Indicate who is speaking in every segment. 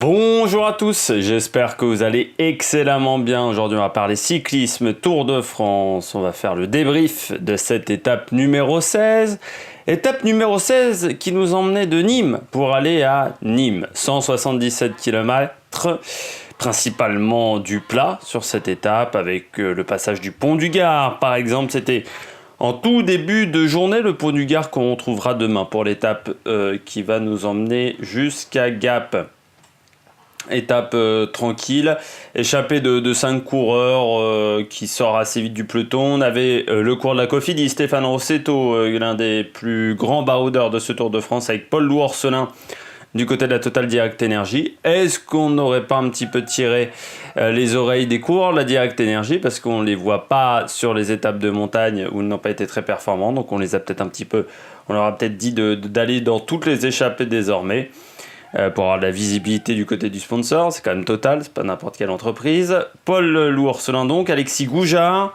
Speaker 1: Bonjour à tous, j'espère que vous allez excellemment bien. Aujourd'hui on va parler cyclisme, Tour de France. On va faire le débrief de cette étape numéro 16. Étape numéro 16 qui nous emmenait de Nîmes pour aller à Nîmes. 177 km, principalement du plat sur cette étape avec le passage du pont du Gard. Par exemple, c'était en tout début de journée le pont du Gard qu'on retrouvera demain pour l'étape qui va nous emmener jusqu'à Gap. Étape tranquille, échappée de 5 coureurs qui sort assez vite du peloton. On avait le cours de la Cofidis, Stéphane Rossetto, l'un des plus grands baroudeurs de ce Tour de France, avec Paul Louorcelin du côté de la Total Direct Energy. Est-ce qu'on n'aurait pas un petit peu tiré les oreilles des coureurs de la Direct Energy, parce qu'on ne les voit pas sur les étapes de montagne où ils n'ont pas été très performants, donc on les a peut-être un petit peu, on leur a peut-être dit d'aller dans toutes les échappées désormais. Pour avoir de la visibilité du côté du sponsor, c'est quand même Total, c'est pas n'importe quelle entreprise. Paul Louorcelin donc, Alexis Goujard,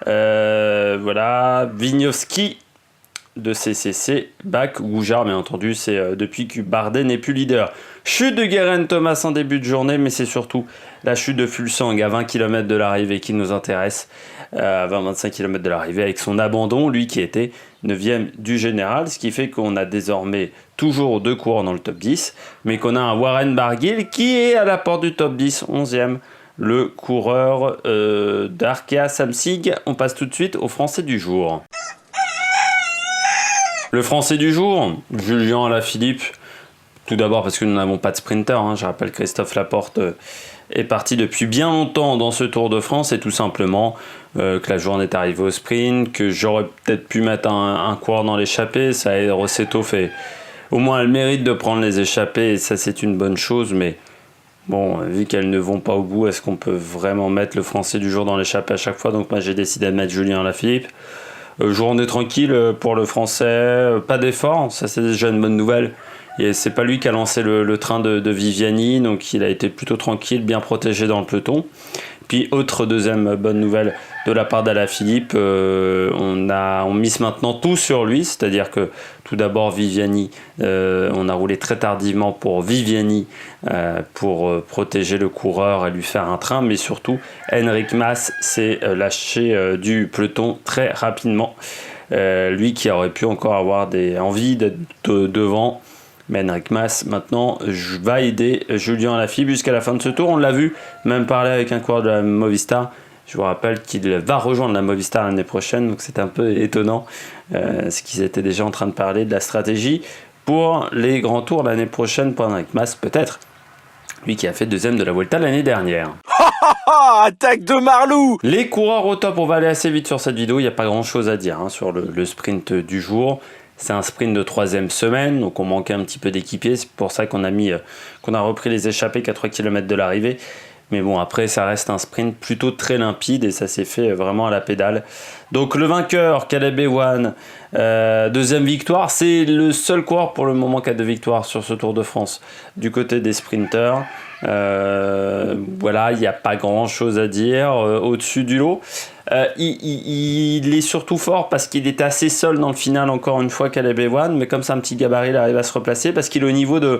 Speaker 1: voilà, Vignowski de CCC, Bach, Goujard bien entendu, c'est depuis que Bardet n'est plus leader. Chute de Guérin Thomas en début de journée, mais c'est surtout la chute de Fulsang à 20 km de l'arrivée qui nous intéresse, à 20-25 km de l'arrivée, avec son abandon, lui qui était 9e du général, ce qui fait qu'on a désormais toujours 2 coureurs dans le top 10, mais qu'on a un Warren Barguil qui est à la porte du top 10, 11e, le coureur d'Arkea Samsic. On passe tout de suite au Français du jour. Le Français du jour, Julien Alaphilippe. Tout d'abord parce que nous n'avons pas de sprinter. Je rappelle que Christophe Laporte est parti depuis bien longtemps dans ce Tour de France, et tout simplement que la journée est arrivée au sprint, que j'aurais peut-être pu mettre un coureur dans l'échappée. Rossetto fait au moins le mérite de prendre les échappées, et ça c'est une bonne chose, mais bon, vu qu'elles ne vont pas au bout, est-ce qu'on peut vraiment mettre le Français du jour dans l'échappée à chaque fois? Donc moi j'ai décidé de mettre Julien Alaphilippe. Journée tranquille pour le Français, pas d'effort, ça c'est déjà une bonne nouvelle. Et c'est pas lui qui a lancé le train de Viviani, donc il a été plutôt tranquille, bien protégé dans le peloton. Puis autre deuxième bonne nouvelle de la part d'Alaphilippe, on mise maintenant tout sur lui, c'est-à-dire que tout d'abord Viviani, on a roulé très tardivement pour Viviani pour protéger le coureur et lui faire un train, mais surtout Enric Mas s'est lâché du peloton très rapidement, lui qui aurait pu encore avoir envie d'être devant. Mais Enric Mas maintenant va aider Julien Alaphilippe jusqu'à la fin de ce tour. On l'a vu même parler avec un coureur de la Movistar. Je vous rappelle qu'il va rejoindre la Movistar l'année prochaine, donc c'est un peu étonnant ce qu'ils étaient déjà en train de parler de la stratégie pour les grands tours l'année prochaine pour Enric Mas, peut-être. Lui qui a fait 2e de la Vuelta l'année dernière.
Speaker 2: Attaque de Marlou!
Speaker 1: Les coureurs au top, on va aller assez vite sur cette vidéo, il n'y a pas grand chose à dire sur le sprint du jour. C'est un sprint de 3e semaine, donc on manquait un petit peu d'équipiers, c'est pour ça qu'on a repris les échappées qu'à 3 km de l'arrivée. Mais bon, après ça reste un sprint plutôt très limpide et ça s'est fait vraiment à la pédale. Donc le vainqueur, Caleb Ewan, 2e victoire, c'est le seul coureur pour le moment qui a 2 victoires sur ce Tour de France du côté des sprinters. Voilà, il n'y a pas grand chose à dire au-dessus du lot. Il est surtout fort parce qu'il était assez seul dans le final, encore une fois, Caleb Ewan, mais comme c'est un petit gabarit, il arrive à se replacer parce qu'il est au niveau de...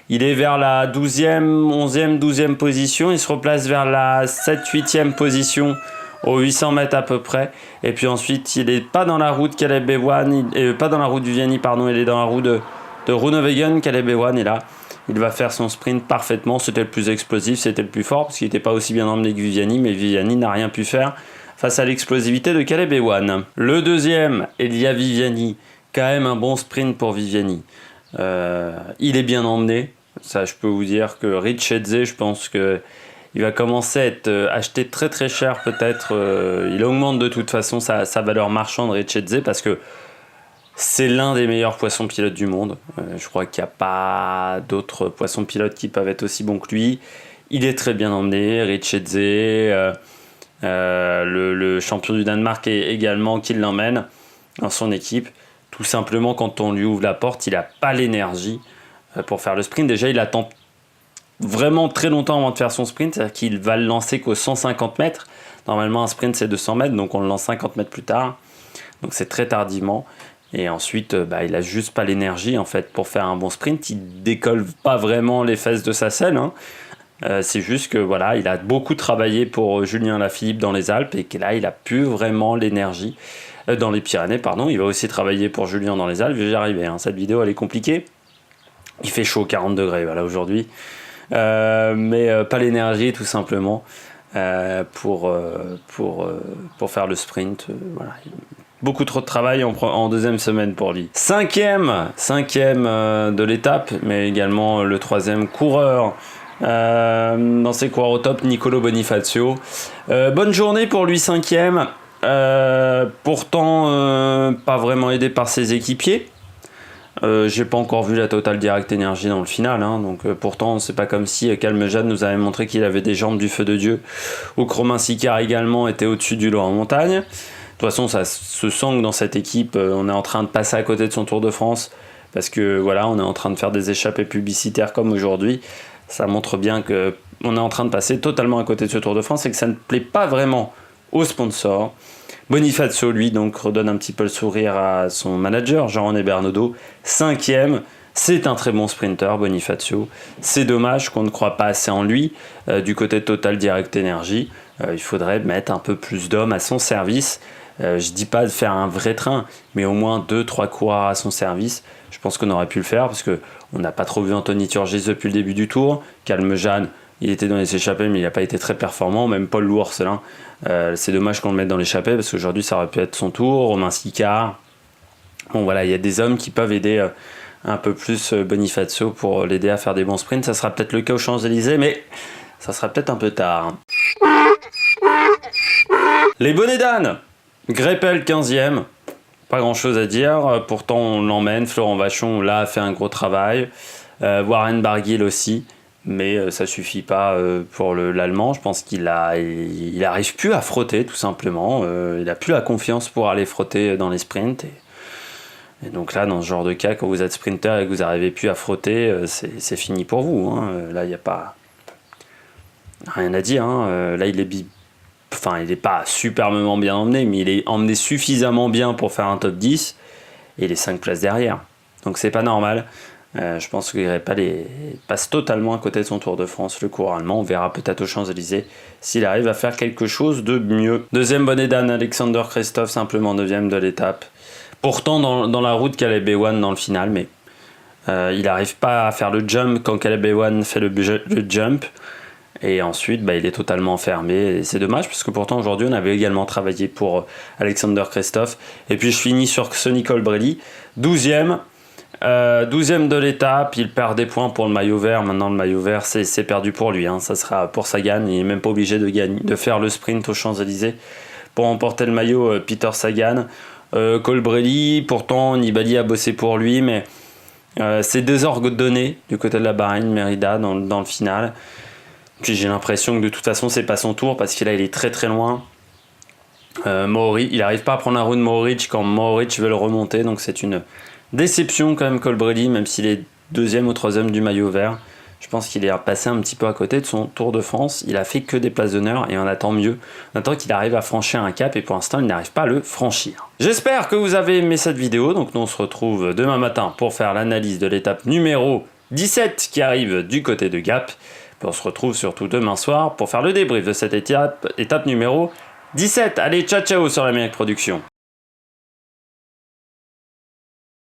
Speaker 1: Il est vers la 12e, 11e, 12e position, il se replace vers la 7, 8e position aux 800 mètres à peu près, et puis ensuite il n'est pas dans la roue de Caleb Ewan, pas dans la roue de Viviani, pardon, il est dans la roue de Groenewegen. Caleb Ewan est là. Il va faire son sprint parfaitement, c'était le plus explosif, c'était le plus fort, parce qu'il n'était pas aussi bien emmené que Viviani, mais Viviani n'a rien pu faire face à l'explosivité de Caleb Ewan. Le deuxième, Elia Viviani, quand même un bon sprint pour Viviani. Il est bien emmené, ça je peux vous dire que Richetze, je pense que il va commencer à être acheté très très cher peut-être, il augmente de toute façon sa valeur marchande, Richetze, parce que c'est l'un des meilleurs poissons pilotes du monde. Je crois qu'il n'y a pas d'autres poissons pilotes qui peuvent être aussi bons que lui. Il est très bien emmené, Richetze, le champion du Danemark également qui l'emmène dans son équipe. Tout simplement, quand on lui ouvre la porte, il n'a pas l'énergie pour faire le sprint. Déjà, il attend vraiment très longtemps avant de faire son sprint, c'est-à-dire qu'il va le lancer qu'aux 150 mètres. Normalement, un sprint, c'est 200 mètres, donc on le lance 50 mètres plus tard. Donc c'est très tardivement. Et ensuite, il a juste pas l'énergie en fait pour faire un bon sprint. Il décolle pas vraiment les fesses de sa selle, hein. C'est juste que voilà, il a beaucoup travaillé pour Julien Lafilippe dans les Alpes et que là, il a plus vraiment l'énergie dans les Pyrénées, pardon. Il va aussi travailler pour Julien dans les Alpes. J'y arrivé, hein. Cette vidéo, elle est compliquée. Il fait chaud, 40 degrés, voilà, aujourd'hui. Mais pas l'énergie, tout simplement, pour faire le sprint. Voilà. Beaucoup trop de travail en deuxième semaine pour lui. Cinquième de l'étape, mais également le troisième coureur. Dans ses coureurs au top, Nicolo Bonifacio. Bonne journée pour lui, cinquième. Pourtant, pas vraiment aidé par ses équipiers. J'ai pas encore vu la Total Direct Energy dans le final, hein, donc pourtant c'est pas comme si Calmejane nous avait montré qu'il avait des jambes du feu de Dieu, ou Romain Sicard également était au-dessus du lot en montagne. De toute façon, ça se sent que dans cette équipe, on est en train de passer à côté de son Tour de France, parce que voilà, on est en train de faire des échappées publicitaires comme aujourd'hui. Ça montre bien qu'on est en train de passer totalement à côté de ce Tour de France et que ça ne plaît pas vraiment aux sponsors. Bonifacio, lui, donc, redonne un petit peu le sourire à son manager, Jean-René Bernaudot. Cinquième, c'est un très bon sprinter, Bonifacio. C'est dommage qu'on ne croit pas assez en lui. Du côté de Total Direct Energy, il faudrait mettre un peu plus d'hommes à son service. Je dis pas de faire un vrai train, mais au moins 2-3 coureurs à son service. Je pense qu'on aurait pu le faire, parce qu'on n'a pas trop vu Anthony Turgis depuis le début du Tour. Calmejane, il était dans les échappées, mais il n'a pas été très performant. Même Paul Louorcelin, c'est dommage qu'on le mette dans l'échappée, parce qu'aujourd'hui, ça aurait pu être son tour. Romain Sicard. Bon, voilà, il y a des hommes qui peuvent aider un peu plus Bonifacio pour l'aider à faire des bons sprints. Ça sera peut-être le cas aux Champs-Élysées, mais ça sera peut-être un peu tard. Les bonnets d'âne. Greipel, 15e. Pas grand-chose à dire. Pourtant, on l'emmène. Florent Vachon, là, a fait un gros travail. Warren Barguil aussi. Mais ça suffit pas pour l'Allemand. Je pense qu'il arrive plus à frotter, tout simplement. Il a plus la confiance pour aller frotter dans les sprints. Et donc là, dans ce genre de cas, quand vous êtes sprinter et que vous n'arrivez plus à frotter, c'est fini pour vous, hein. Là, il n'y a pas rien à dire, hein. Là, il est pas superbement bien emmené, mais il est emmené suffisamment bien pour faire un top 10 et les 5 places derrière. Donc c'est pas normal. Je pense qu'il passe totalement à côté de son Tour de France, le coureur allemand. On verra peut-être aux Champs-Élysées s'il arrive à faire quelque chose de mieux. Deuxième bonnet d'âne, Alexander Kristoff, simplement 9e de l'étape. Pourtant dans la route Caleb Ewan dans le final, mais il n'arrive pas à faire le jump quand Caleb Ewan fait le jump. Et ensuite, il est totalement fermé. Et c'est dommage, parce que pourtant, aujourd'hui, on avait également travaillé pour Alexander Kristoff. Et puis, je finis sur Sonny Colbrelli, 12e. 12e de l'étape. Il perd des points pour le maillot vert. Maintenant, le maillot vert, c'est perdu pour lui, hein. Ça sera pour Sagan. Il n'est même pas obligé de faire le sprint aux Champs-Élysées pour remporter le maillot, Peter Sagan. Colbrelli, pourtant, Nibali a bossé pour lui, mais c'est désordonné du côté de la Bahreïn, Merida, dans le final. Puis j'ai l'impression que de toute façon c'est pas son tour, parce qu'il est très très loin. Il n'arrive pas à prendre un round Mohoric quand Mohoric veut le remonter, donc c'est une déception quand même Colbrelli, même s'il est 2e ou 3e du maillot vert. Je pense qu'il est passé un petit peu à côté de son Tour de France. Il a fait que des places d'honneur et on attend mieux. On attend qu'il arrive à franchir un cap et pour l'instant il n'arrive pas à le franchir. J'espère que vous avez aimé cette vidéo. Donc nous on se retrouve demain matin pour faire l'analyse de l'étape numéro 17 qui arrive du côté de Gap. Puis on se retrouve surtout demain soir pour faire le débrief de cette étape numéro 17. Allez, ciao ciao sur l'Amérique Production.